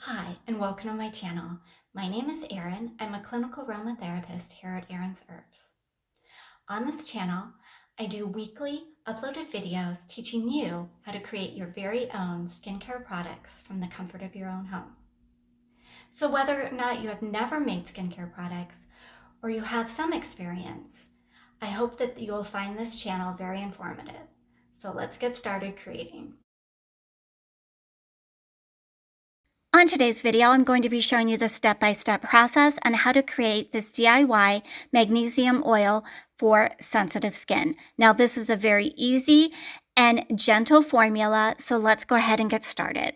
Hi, and welcome to my channel. My name is Erin. I'm a clinical aromatherapist here at Erin's Herbs. On this channel, I do weekly uploaded videos teaching you how to create your very own skincare products from the comfort of your own home. So whether or not you have never made skincare products or you have some experience, I hope that you will find this channel very informative. So let's get started creating. On today's video, I'm going to be showing you the step-by-step process on how to create this DIY magnesium oil for sensitive skin. Now, this is a very easy and gentle formula, so let's go ahead and get started.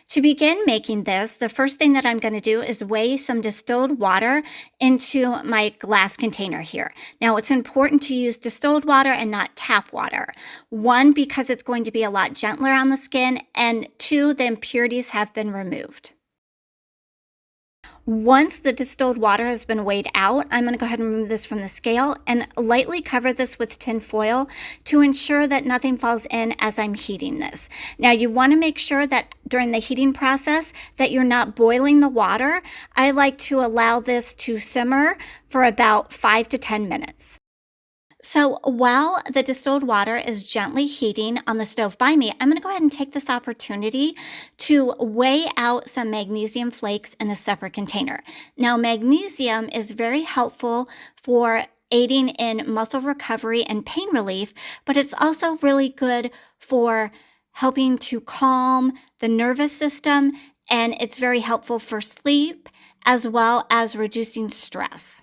To begin making this, the first thing that I'm going to do is weigh some distilled water into my glass container here. Now, it's important to use distilled water and not tap water. One, because it's going to be a lot gentler on the skin, and two, the impurities have been removed. Once the distilled water has been weighed out, I'm going to go ahead and remove this from the scale and lightly cover this with tin foil to ensure that nothing falls in as I'm heating this. Now, you want to make sure that during the heating process that you're not boiling the water. I like to allow this to simmer for about 5 to 10 minutes. So while the distilled water is gently heating on the stove by me, I'm going to go ahead and take this opportunity to weigh out some magnesium flakes in a separate container. Now, magnesium is very helpful for aiding in muscle recovery and pain relief, but it's also really good for helping to calm the nervous system, and it's very helpful for sleep as well as reducing stress.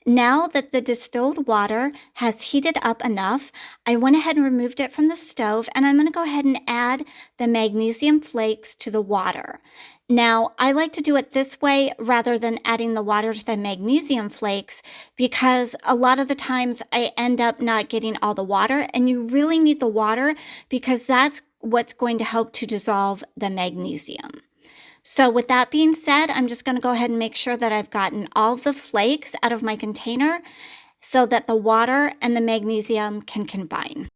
Now that the distilled water has heated up enough, I went ahead and removed it from the stove, and I'm going to go ahead and add the magnesium flakes to the water. Now, I like to do it this way rather than adding the water to the magnesium flakes because a lot of the times I end up not getting all the water, and you really need the water because that's what's going to help to dissolve the magnesium. So with that being said, I'm just going to go ahead and make sure that I've gotten all the flakes out of my container so that the water and the magnesium can combine.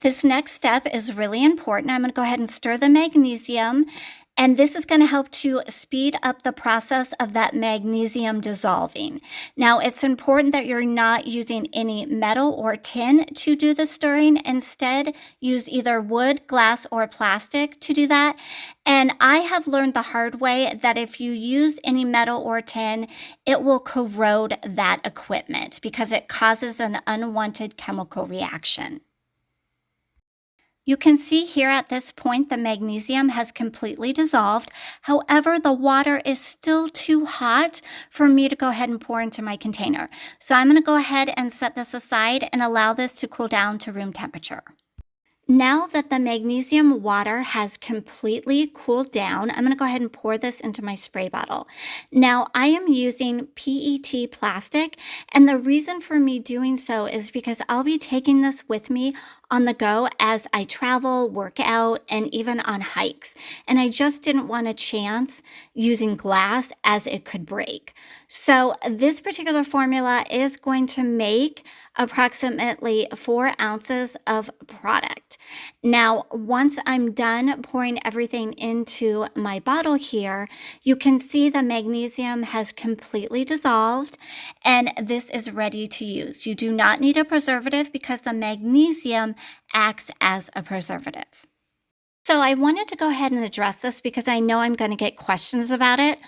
This next step is really important. I'm going to go ahead and stir the magnesium, and this is going to help to speed up the process of that magnesium dissolving. Now, it's important that you're not using any metal or tin to do the stirring. Instead, use either wood, glass, or plastic to do that. And I have learned the hard way that if you use any metal or tin, it will corrode that equipment because it causes an unwanted chemical reaction. You can see here at this point the magnesium has completely dissolved. However, the water is still too hot for me to go ahead and pour into my container. So I'm going to go ahead and set this aside and allow this to cool down to room temperature. Now that the magnesium water has completely cooled down, I'm going to go ahead and pour this into my spray bottle. Now, I am using PET plastic, and the reason for me doing so is because I'll be taking this with me on the go as I travel, work out, and even on hikes. And I just didn't want a chance using glass as it could break. So this particular formula is going to make approximately 4 ounces of product. Now, once I'm done pouring everything into my bottle here, you can see the magnesium has completely dissolved, and this is ready to use. You do not need a preservative because the magnesium acts as a preservative. So I wanted to go ahead and address this because I know I'm going to get questions about it.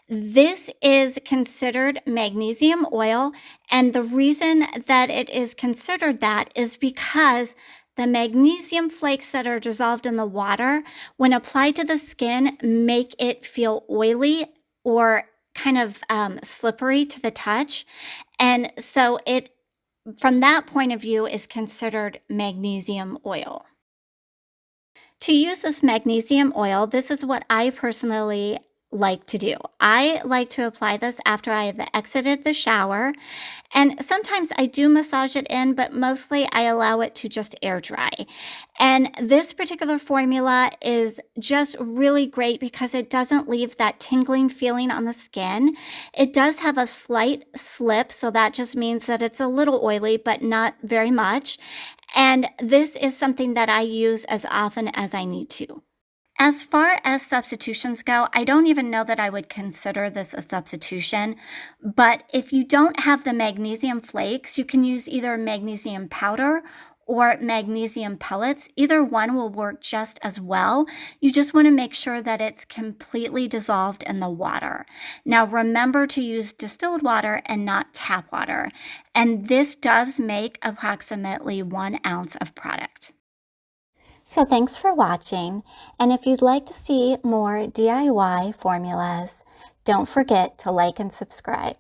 This is considered magnesium oil, and the reason that it is considered that is because the magnesium flakes that are dissolved in the water, when applied to the skin, make it feel oily or kind of slippery to the touch. And so it, from that point of view, is considered magnesium oil. To use this magnesium oil, this is what I personally like to do. I like to apply this after I have exited the shower, and sometimes I do massage it in, but mostly I allow it to just air dry. And this particular formula is just really great because it doesn't leave that tingling feeling on the skin. It does have a slight slip, so that just means that it's a little oily, but not very much. And this is something that I use as often as I need to. As far as substitutions go, I don't even know that I would consider this a substitution, but if you don't have the magnesium flakes, you can use either magnesium powder or magnesium pellets. Either one will work just as well. You just want to make sure that it's completely dissolved in the water. Now, remember to use distilled water and not tap water, and this does make approximately 1 ounce of product. So thanks for watching, and if you'd like to see more DIY formulas, don't forget to like and subscribe.